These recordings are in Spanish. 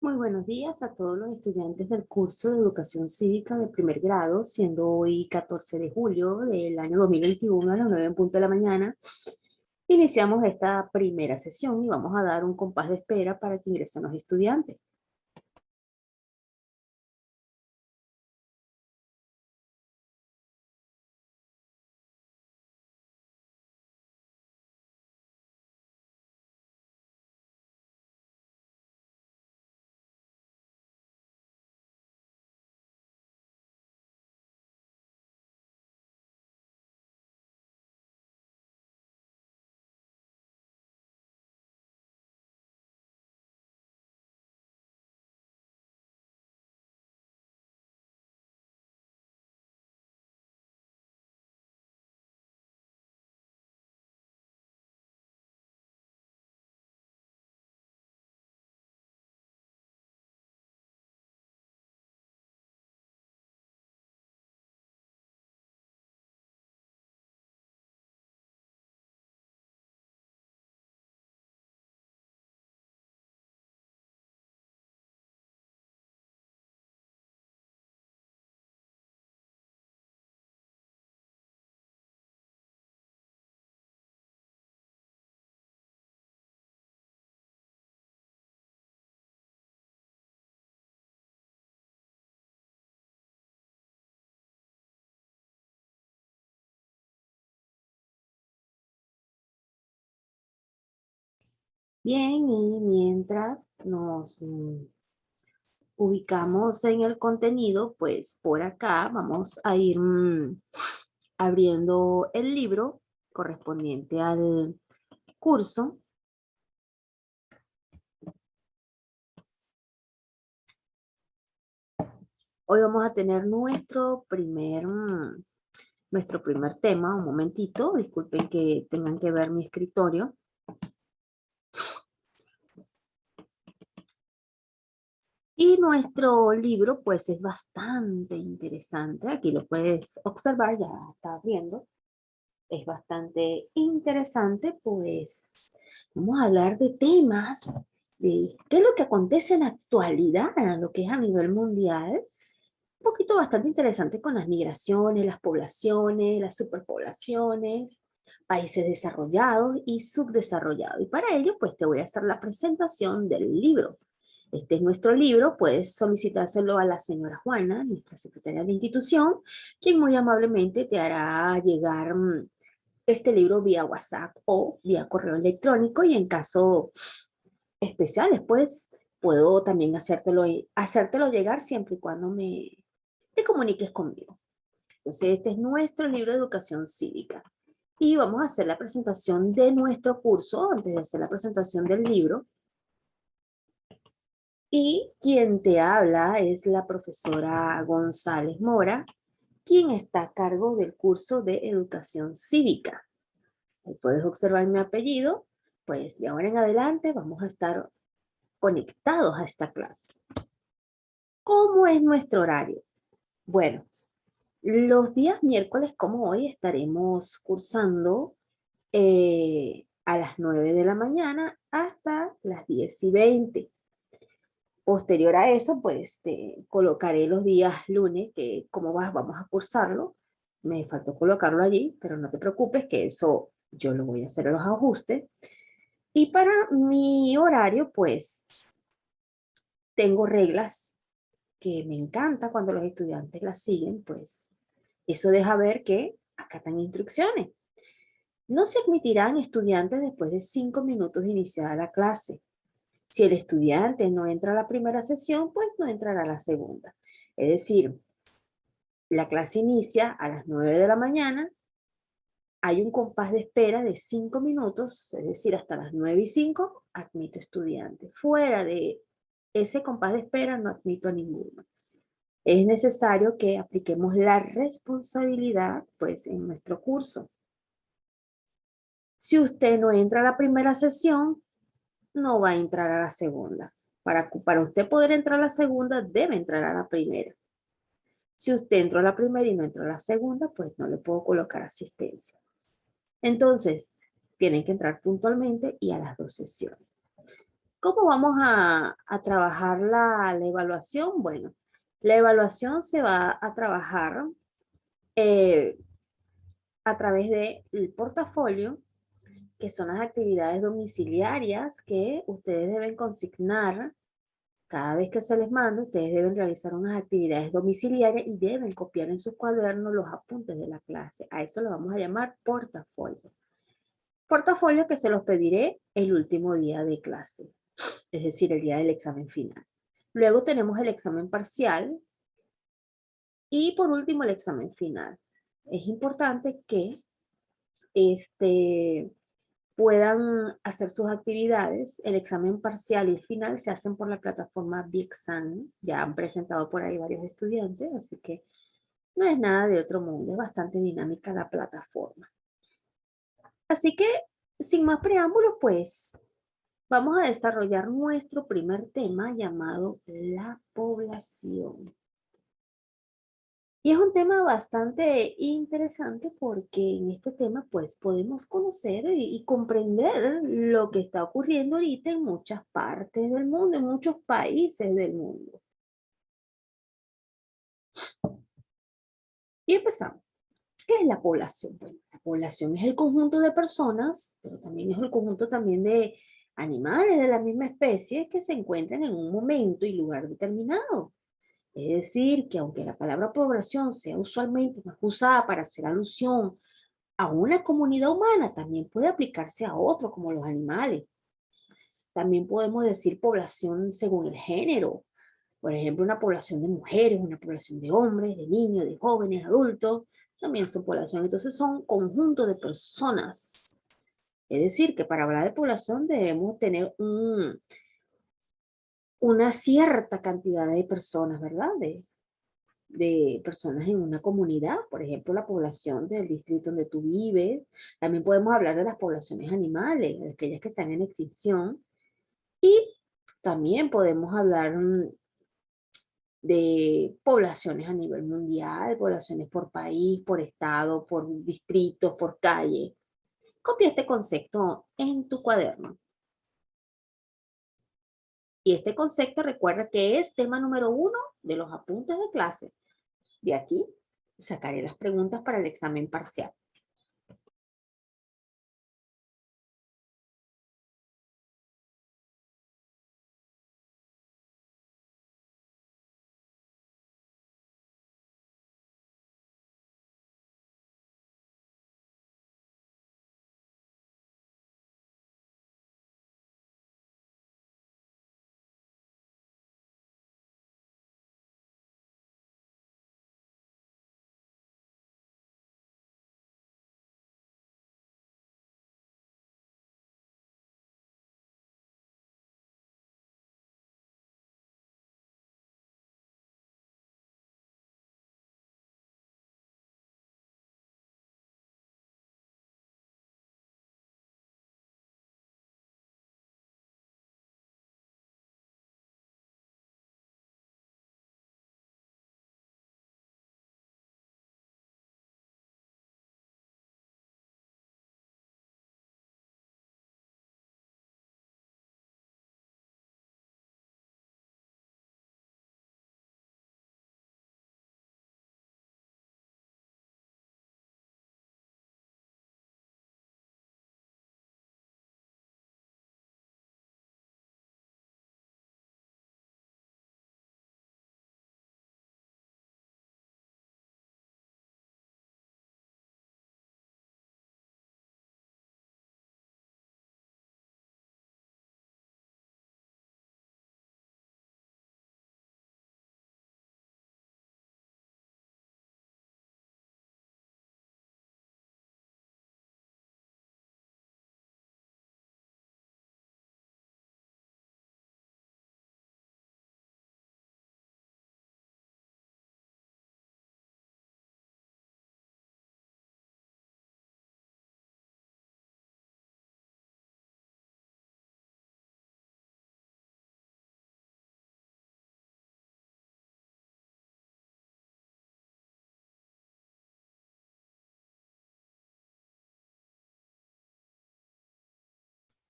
Muy buenos días a todos los estudiantes del curso de Educación Cívica de primer grado, siendo hoy 14 de julio del año 2021 a las 9 en punto de la mañana. Iniciamos esta primera sesión y vamos a dar un compás de espera para que ingresen los estudiantes. Bien, y mientras nos ubicamos en el contenido, pues por acá vamos a ir abriendo el libro correspondiente al curso. Hoy vamos a tener nuestro primer tema. Un momentito, disculpen que tengan que ver mi escritorio. Y nuestro libro pues es bastante interesante. Aquí lo puedes observar, ya está abriendo. Es bastante interesante, pues vamos a hablar de temas, de qué es lo que acontece en la actualidad, en lo que es a nivel mundial. Un poquito bastante interesante con las migraciones, las poblaciones, las superpoblaciones, países desarrollados y subdesarrollados. Y para ello, pues te voy a hacer la presentación del libro. Este es nuestro libro, puedes solicitárselo a la señora Juana, nuestra secretaria de la institución, quien muy amablemente te hará llegar este libro vía WhatsApp o vía correo electrónico, y en caso especial después puedo también hacértelo llegar siempre y cuando te comuniques conmigo. Entonces, este es nuestro libro de educación cívica. Y vamos a hacer la presentación de nuestro curso, antes de hacer la presentación del libro. Y quien te habla es la profesora González Mora, quien está a cargo del curso de educación cívica. Ahí puedes observar mi apellido, pues de ahora en adelante vamos a estar conectados a esta clase. ¿Cómo es nuestro horario? Bueno, los días miércoles, como hoy, estaremos cursando a las 9 de la mañana hasta las 10:20. Posterior a eso, pues te colocaré los días lunes, que como vamos a cursarlo. Me faltó colocarlo allí, pero no te preocupes que eso yo lo voy a hacer los ajustes. Y para mi horario, pues tengo reglas que me encanta cuando los estudiantes las siguen, pues eso deja ver que acatan instrucciones. No se admitirán estudiantes después de 5 minutos de iniciada la clase. Si el estudiante no entra a la primera sesión, pues no entrará a la segunda. Es decir, la clase inicia a las 9 de la mañana, hay un compás de espera de 5 minutos, es decir, hasta las 9:05 admito estudiantes. Fuera de ese compás de espera no admito a ninguno. Es necesario que apliquemos la responsabilidad, pues, en nuestro curso. Si usted no entra a la primera sesión, no va a entrar a la segunda. Para usted poder entrar a la segunda, debe entrar a la primera. Si usted entró a la primera y no entró a la segunda, pues no le puedo colocar asistencia. Entonces, tienen que entrar puntualmente y a las 2 sesiones. ¿Cómo vamos a trabajar la evaluación? Bueno, la evaluación se va a trabajar eh, a través del portafolio, que son las actividades domiciliarias que ustedes deben consignar. Cada vez que se les manda, ustedes deben realizar unas actividades domiciliarias y deben copiar en sus cuadernos los apuntes de la clase. A eso lo vamos a llamar portafolio. Portafolio que se los pediré el último día de clase, es decir, el día del examen final. Luego tenemos el examen parcial y por último el examen final. Es importante que puedan hacer sus actividades. El examen parcial y el final se hacen por la plataforma Bixan. Ya han presentado por ahí varios estudiantes, así que no es nada de otro mundo, es bastante dinámica la plataforma. Así que, sin más preámbulos, pues vamos a desarrollar nuestro primer tema llamado la población. Y es un tema bastante interesante porque en este tema pues podemos conocer y comprender lo que está ocurriendo ahorita en muchas partes del mundo, en muchos países del mundo. Y empezamos. ¿Qué es la población? Bueno, la población es el conjunto de personas, pero también es el conjunto también de animales de la misma especie que se encuentran en un momento y lugar determinado. Es decir, que aunque la palabra población sea usualmente más usada para hacer alusión a una comunidad humana, también puede aplicarse a otros, como los animales. También podemos decir población según el género. Por ejemplo, una población de mujeres, una población de hombres, de niños, de jóvenes, adultos, también son población. Entonces son conjuntos de personas. Es decir, que para hablar de población debemos tener una cierta cantidad de personas, ¿verdad? De personas en una comunidad, por ejemplo, la población del distrito donde tú vives. También podemos hablar de las poblaciones animales, de aquellas que están en extinción. Y también podemos hablar de poblaciones a nivel mundial, poblaciones por país, por estado, por distrito, por calle. Copia este concepto en tu cuaderno. Y este concepto recuerda que es tema número 1 de los apuntes de clase. De aquí sacaré las preguntas para el examen parcial.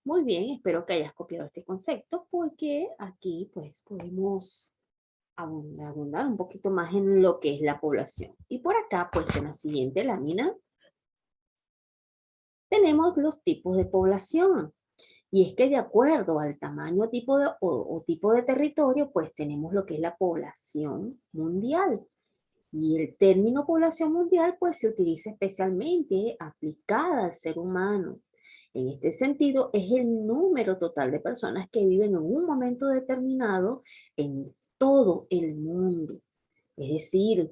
Muy bien, espero que hayas copiado este concepto porque aquí pues podemos abundar un poquito más en lo que es la población. Y por acá pues en la siguiente lámina tenemos los tipos de población. Y es que de acuerdo al tamaño tipo o tipo de territorio, pues tenemos lo que es la población mundial. Y el término población mundial pues se utiliza especialmente aplicada al ser humano. En este sentido, es el número total de personas que viven en un momento determinado en todo el mundo. Es decir,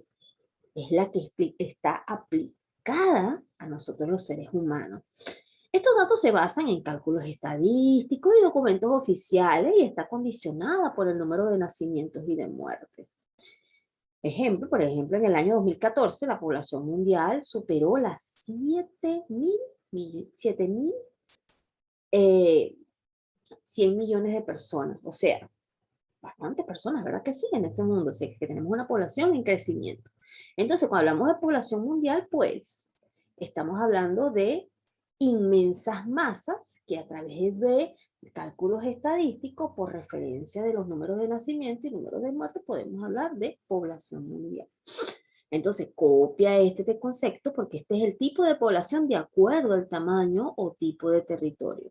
es la que está aplicada a nosotros los seres humanos. Estos datos se basan en cálculos estadísticos y documentos oficiales y está condicionada por el número de nacimientos y de muertes. Ejemplo, por ejemplo, en el año 2014 la población mundial superó las 7.000 eh, 100 millones de personas. O sea, bastantes personas, ¿verdad que sí? En este mundo, o sea, que tenemos una población en crecimiento. Entonces, cuando hablamos de población mundial, pues estamos hablando de inmensas masas que a través de cálculos estadísticos por referencia de los números de nacimiento y números de muerte podemos hablar de población mundial. Entonces, copia este concepto porque este es el tipo de población de acuerdo al tamaño o tipo de territorio.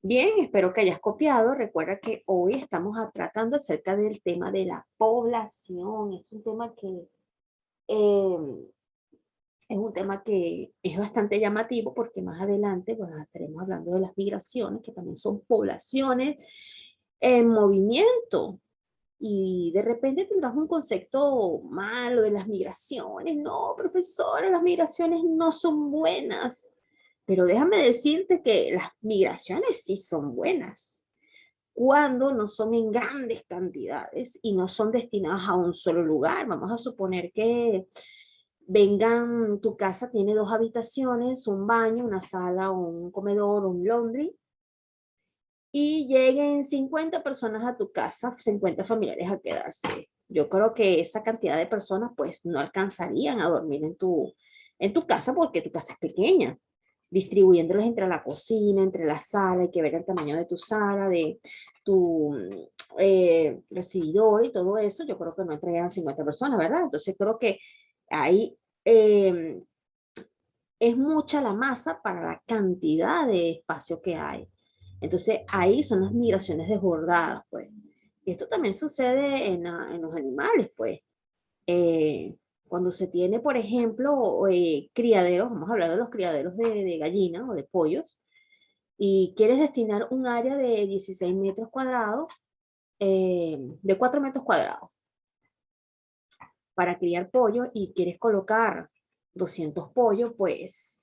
Bien, espero que hayas copiado. Recuerda que hoy estamos tratando acerca del tema de la población. Eh, es un tema que es bastante llamativo porque más adelante pues, estaremos hablando de las migraciones, que también son poblaciones en movimiento. Y de repente tendrás un concepto malo de las migraciones. No, profesora, las migraciones no son buenas. Pero déjame decirte que las migraciones sí son buenas cuando no son en grandes cantidades y no son destinadas a un solo lugar. Vamos a suponer que vengan, tu casa tiene 2 habitaciones, un baño, una sala, un comedor, un laundry, y lleguen 50 personas a tu casa, 50 familiares a quedarse. Yo creo que esa cantidad de personas pues no alcanzarían a dormir en tu casa porque tu casa es pequeña. Distribuyéndolos entre la cocina, entre la sala, hay que ver el tamaño de tu sala, de tu recibidor y todo eso. Yo creo que no entrarían 50 personas, ¿verdad? Entonces creo que ahí es mucha la masa para la cantidad de espacio que hay. Entonces, ahí son las migraciones desbordadas, pues. Y esto también sucede en los animales, pues. Cuando se tiene, por ejemplo, criaderos, vamos a hablar de los criaderos de gallinas o de pollos, y quieres destinar un área de 16 metros cuadrados, de 4 metros cuadrados, para criar pollo y quieres colocar 200 pollos, pues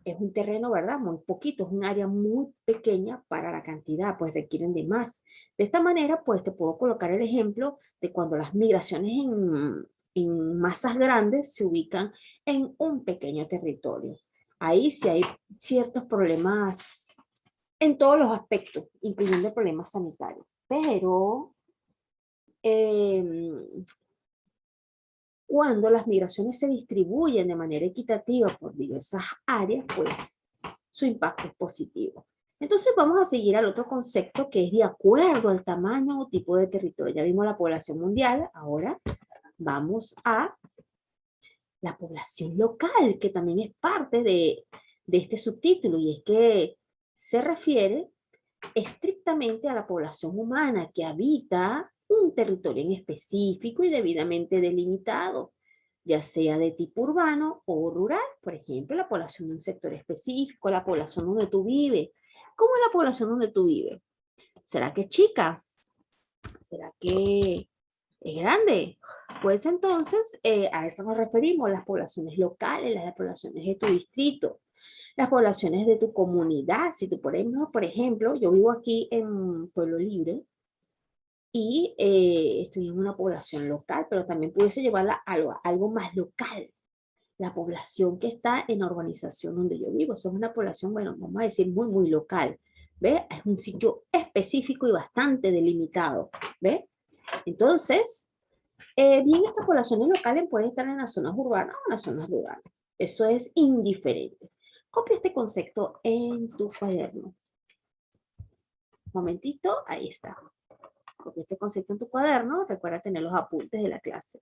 es un terreno, ¿verdad? Muy poquito, es un área muy pequeña para la cantidad, pues requieren de más. De esta manera, pues te puedo colocar el ejemplo de cuando las migraciones en masas grandes se ubican en un pequeño territorio. Ahí sí hay ciertos problemas en todos los aspectos, incluyendo problemas sanitarios. Pero eh, cuando las migraciones se distribuyen de manera equitativa por diversas áreas, pues su impacto es positivo. Entonces vamos a seguir al otro concepto que es de acuerdo al tamaño o tipo de territorio. Ya vimos la población mundial, ahora vamos a la población local, que también es parte de este subtítulo, y es que se refiere estrictamente a la población humana que habita un territorio en específico y debidamente delimitado, ya sea de tipo urbano o rural. Por ejemplo, la población de un sector específico, la población donde tú vives. ¿Cómo es la población donde tú vives? ¿Será que es chica? ¿Será que es grande? Pues entonces a eso nos referimos, las poblaciones locales, las poblaciones de tu distrito, las poblaciones de tu comunidad. Si tú, por ejemplo, yo vivo aquí en Pueblo Libre y estoy en una población local, pero también pudiese llevarla a algo más local. La población que está en la urbanización donde yo vivo, eso es una población, bueno, vamos a decir muy, muy local. ¿Ve? Es un sitio específico y bastante delimitado. ¿Ve? Entonces, bien, estas poblaciones locales pueden estar en las zonas urbanas o en las zonas rurales. Eso es indiferente. Copia este concepto en tu cuaderno. Un momentito, ahí está. Copia este concepto en tu cuaderno. Recuerda tener los apuntes de la clase.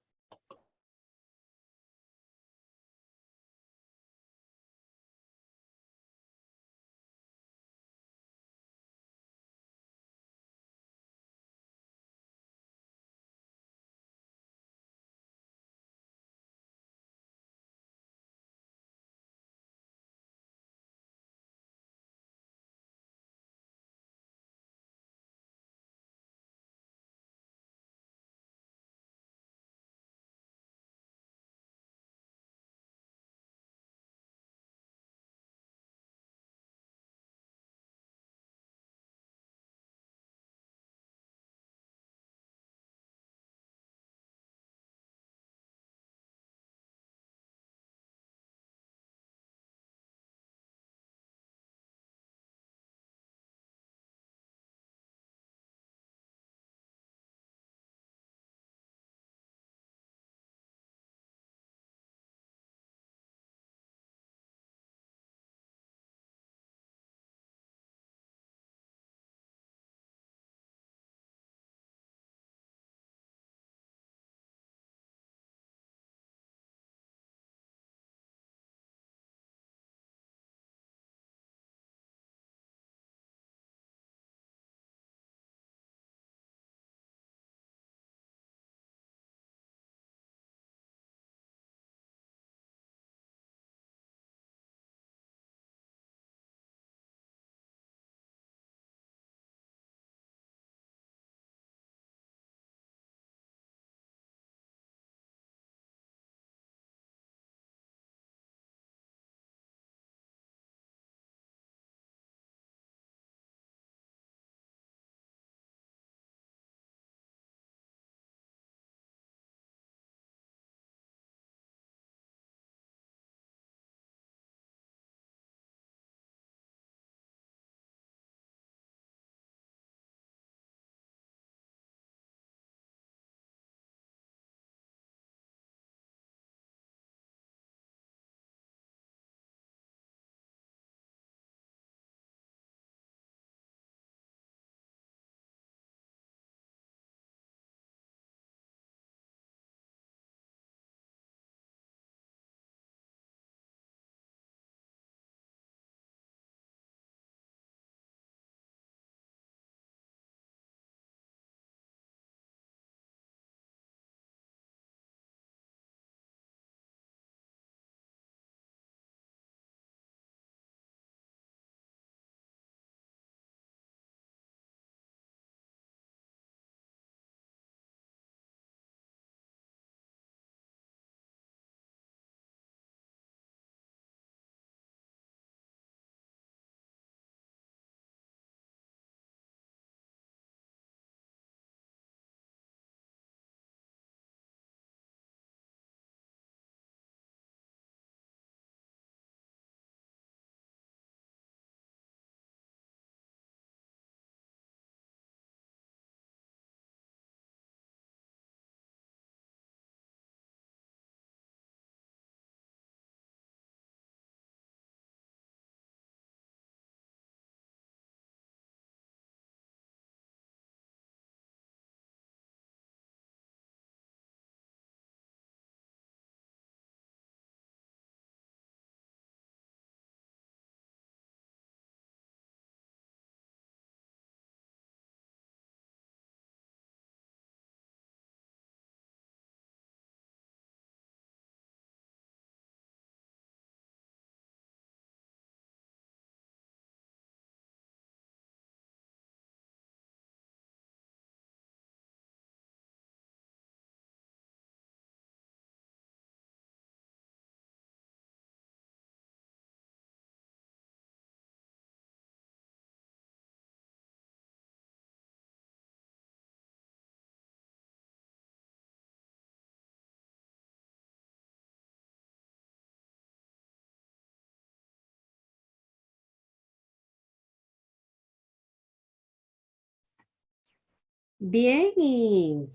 Bien, y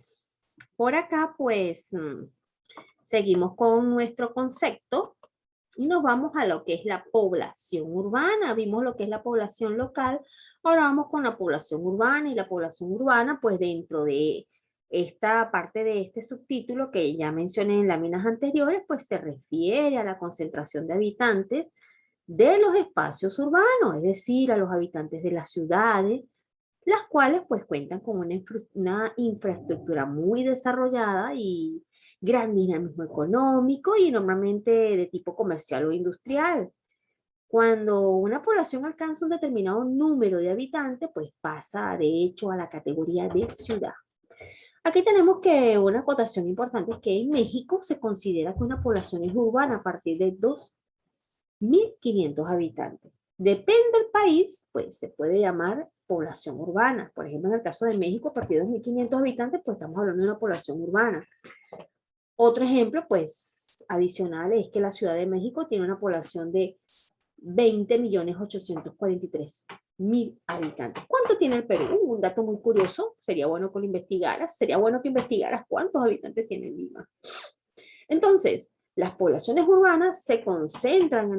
por acá pues seguimos con nuestro concepto y nos vamos a lo que es la población urbana. Vimos lo que es la población local, ahora vamos con la población urbana y la población urbana pues dentro de esta parte de este subtítulo que ya mencioné en láminas anteriores, pues se refiere a la concentración de habitantes de los espacios urbanos, es decir, a los habitantes de las ciudades, las cuales pues cuentan con una infraestructura muy desarrollada y gran dinamismo económico y normalmente de tipo comercial o industrial. Cuando una población alcanza un determinado número de habitantes, pues pasa de hecho a la categoría de ciudad. Aquí tenemos que una acotación importante es que en México se considera que una población es urbana a partir de 2.500 habitantes. Depende del país, pues se puede llamar población urbana. Por ejemplo, en el caso de México, a partir de 2.500 habitantes, pues estamos hablando de una población urbana. Otro ejemplo, pues, adicional es que la Ciudad de México tiene una población de 20.843.000 habitantes. ¿Cuánto tiene el Perú? Un dato muy curioso. Sería bueno que lo investigaras. Sería bueno que investigaras cuántos habitantes tiene Lima. Entonces, las poblaciones urbanas se concentran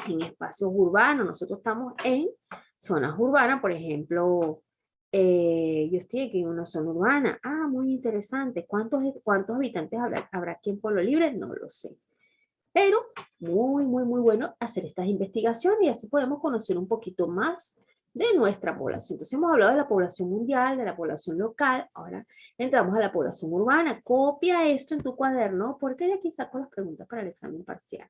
en espacios urbanos. Nosotros estamos en zonas urbanas, por ejemplo, yo estoy aquí en una zona urbana. Ah, muy interesante. ¿Cuántos habitantes habrá aquí en Pueblo Libre? No lo sé. Pero muy bueno hacer estas investigaciones y así podemos conocer un poquito más de nuestra población. Entonces hemos hablado de la población mundial, de la población local, ahora entramos a la población urbana. Copia esto en tu cuaderno porque de aquí saco las preguntas para el examen parcial.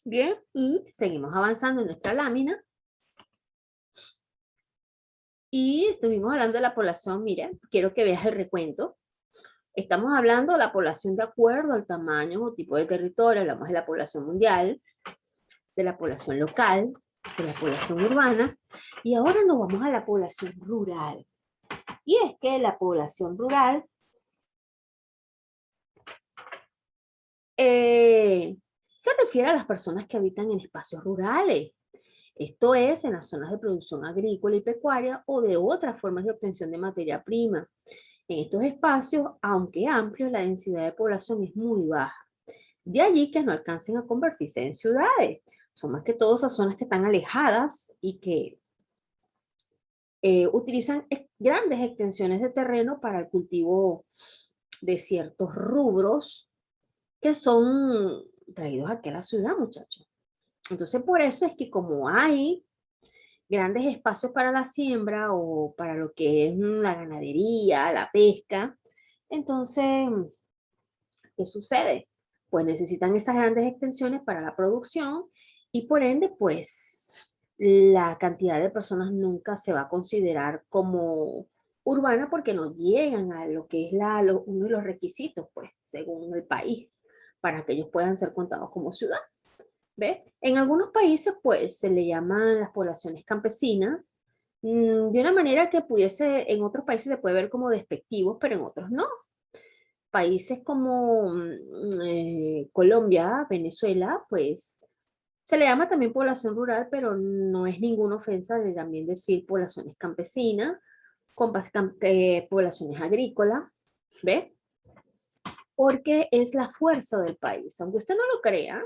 Bien, y seguimos avanzando en nuestra lámina. Y estuvimos hablando de la población, mira, quiero que veas el recuento. Estamos hablando de la población de acuerdo al tamaño o tipo de territorio, hablamos de la población mundial, de la población local, de la población urbana, y ahora nos vamos a la población rural. Y es que la población rural se refiere a las personas que habitan en espacios rurales. Esto es en las zonas de producción agrícola y pecuaria o de otras formas de obtención de materia prima. En estos espacios, aunque amplios, la densidad de población es muy baja. De allí que no alcancen a convertirse en ciudades. Son más que todo esas zonas que están alejadas y que utilizan grandes extensiones de terreno para el cultivo de ciertos rubros que son traídos aquí a la ciudad, muchachos. Entonces, por eso es que como hay grandes espacios para la siembra o para lo que es la ganadería, la pesca, entonces, ¿qué sucede? Pues necesitan esas grandes extensiones para la producción y por ende, pues la cantidad de personas nunca se va a considerar como urbana porque no llegan a lo que es uno de los requisitos, pues, según el país, para que ellos puedan ser contados como ciudad. ¿Ves? En algunos países, pues, se le llaman las poblaciones campesinas, de una manera que pudiese, en otros países se puede ver como despectivos, pero en otros no. Países como Colombia, Venezuela, pues se le llama también población rural, pero no es ninguna ofensa de también decir poblaciones campesinas, con poblaciones agrícolas, ¿ve? Porque es la fuerza del país. Aunque usted no lo crea,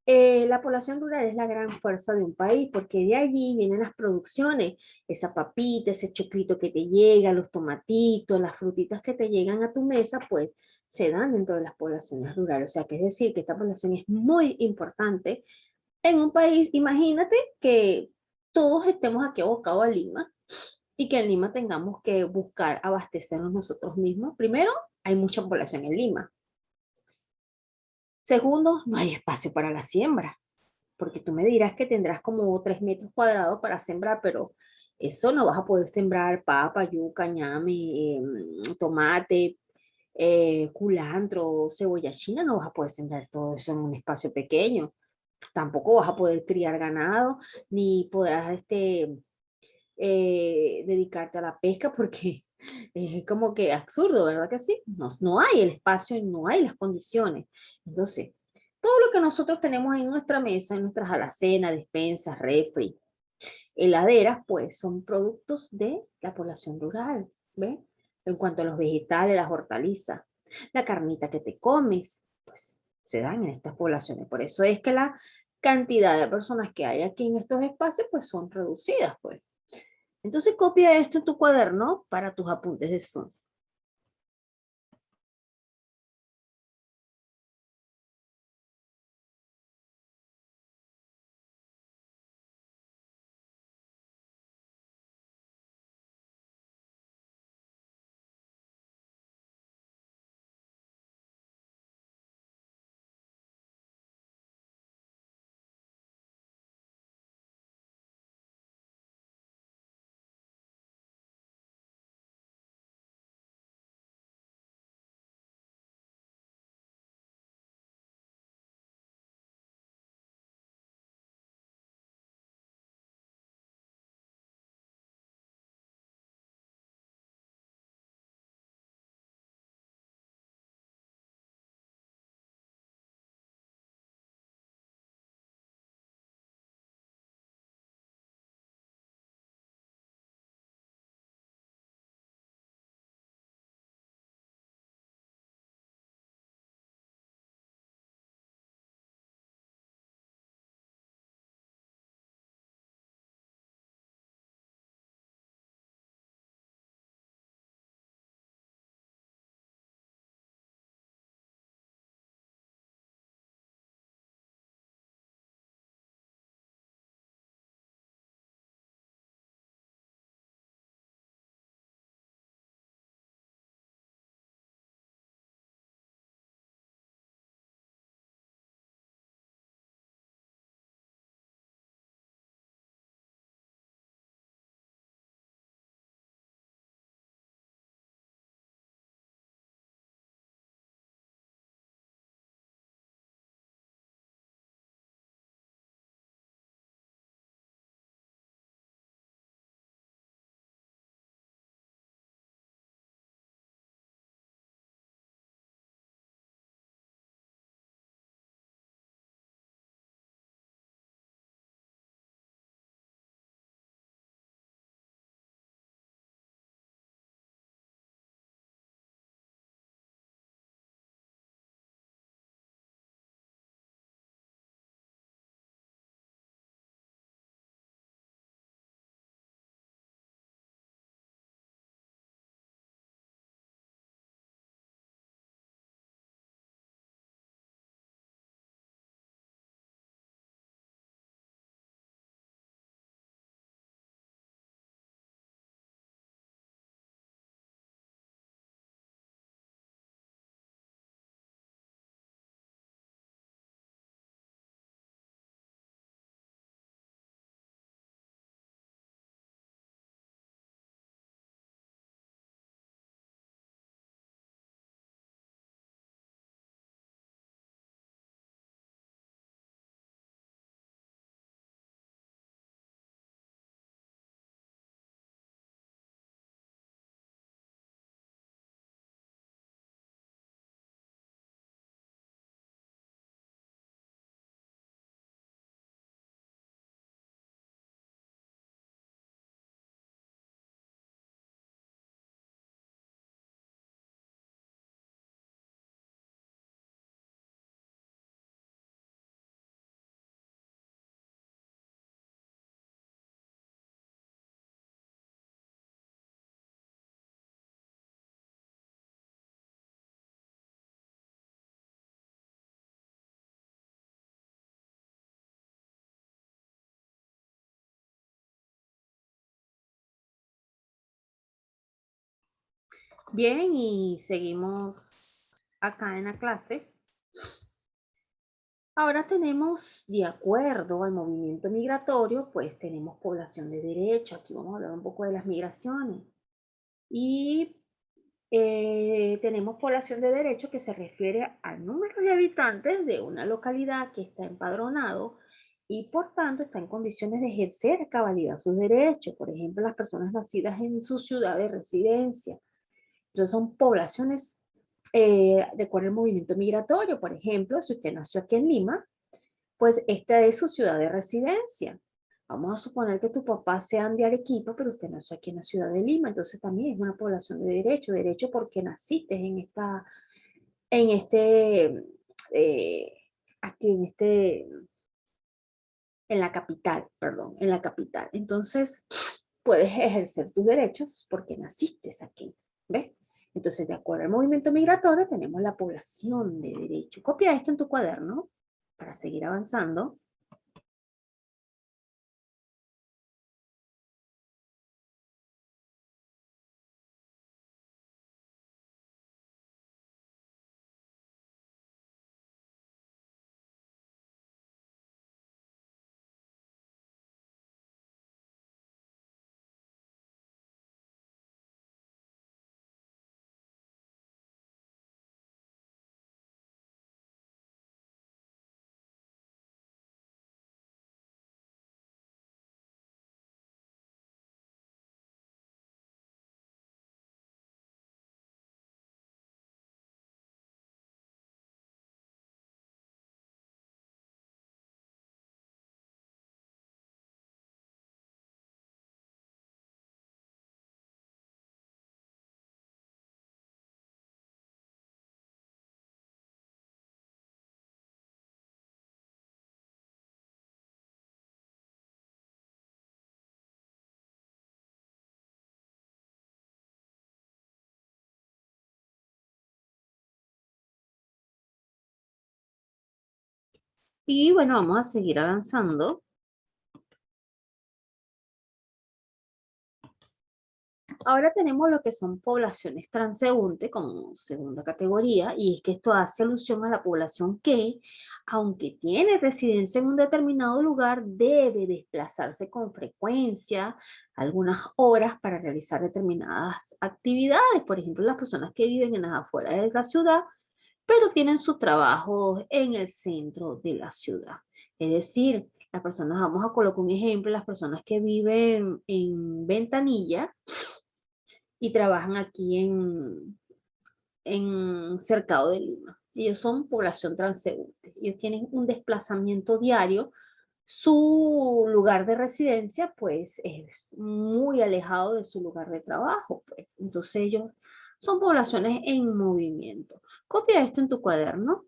la población rural es la gran fuerza de un país, porque de allí vienen las producciones, esa papita, ese choclito que te llega, los tomatitos, las frutitas que te llegan a tu mesa, pues se dan dentro de las poblaciones rurales. O sea, que es decir, que esta población es muy importante en un país. Imagínate que todos estemos aquí abocados a Lima y que en Lima tengamos que buscar abastecernos nosotros mismos. Primero, hay mucha población en Lima. Segundo, no hay espacio para la siembra, porque tú me dirás que tendrás como 3 metros cuadrados para sembrar, pero eso no vas a poder sembrar papa, yuca, ñame, tomate, culantro, cebolla china, no vas a poder sembrar todo eso en un espacio pequeño. Tampoco vas a poder criar ganado, ni podrás dedicarte a la pesca porque es como que absurdo, ¿verdad que sí? No, no hay el espacio y no hay las condiciones. Entonces, todo lo que nosotros tenemos en nuestra mesa, en nuestras alacenas, despensas, refri, heladeras, pues son productos de la población rural, ¿ves? En cuanto a los vegetales, las hortalizas, la carnita que te comes, pues se dan en estas poblaciones. Por eso es que la cantidad de personas que hay aquí en estos espacios, pues son reducidas, pues. Entonces copia esto en tu cuaderno para tus apuntes de Zoom. Bien, y seguimos acá en la clase. Ahora tenemos, de acuerdo al movimiento migratorio, pues tenemos población de derecho. Aquí vamos a hablar un poco de las migraciones. Y tenemos población de derecho que se refiere al número de habitantes de una localidad que está empadronado y por tanto está en condiciones de ejercer a cabalidad sus derechos. Por ejemplo, las personas nacidas en su ciudad de residencia. Entonces son poblaciones de acuerdo al movimiento migratorio. Por ejemplo, si usted nació aquí en Lima, pues esta es su ciudad de residencia. Vamos a suponer que tu papá sean de Arequipa, pero usted nació aquí en la ciudad de Lima, entonces también es una población de derecho, derecho porque naciste en este, eh, aquí en la capital, perdón, en la capital. Entonces, puedes ejercer tus derechos porque naciste aquí, ¿ves? Entonces, de acuerdo al movimiento migratorio, tenemos la población de derecho. Copia esto en tu cuaderno para seguir avanzando. Y bueno, vamos a seguir avanzando. Ahora tenemos lo que son poblaciones transeúnte como segunda categoría, y es que esto hace alusión a la población que, aunque tiene residencia en un determinado lugar, debe desplazarse con frecuencia, algunas horas para realizar determinadas actividades. Por ejemplo, las personas que viven en las afueras de la ciudad, pero tienen su trabajo en el centro de la ciudad. Es decir, las personas, vamos a colocar un ejemplo, las personas que viven en Ventanilla, y trabajan aquí en Cercado de Lima. Ellos son población transeúnte. Ellos tienen un desplazamiento diario. Su lugar de residencia, pues, es muy alejado de su lugar de trabajo, pues. Entonces, ellos son poblaciones en movimiento. Copia esto en tu cuaderno.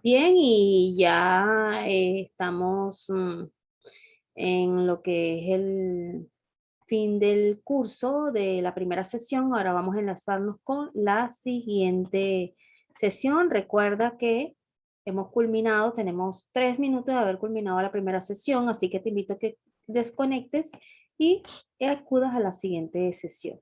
Bien, y ya estamos en lo que es el fin del curso de la primera sesión. Ahora vamos a enlazarnos con la siguiente sesión. Recuerda que hemos culminado, tenemos 3 minutos de haber culminado la primera sesión, así que te invito a que desconectes y acudas a la siguiente sesión.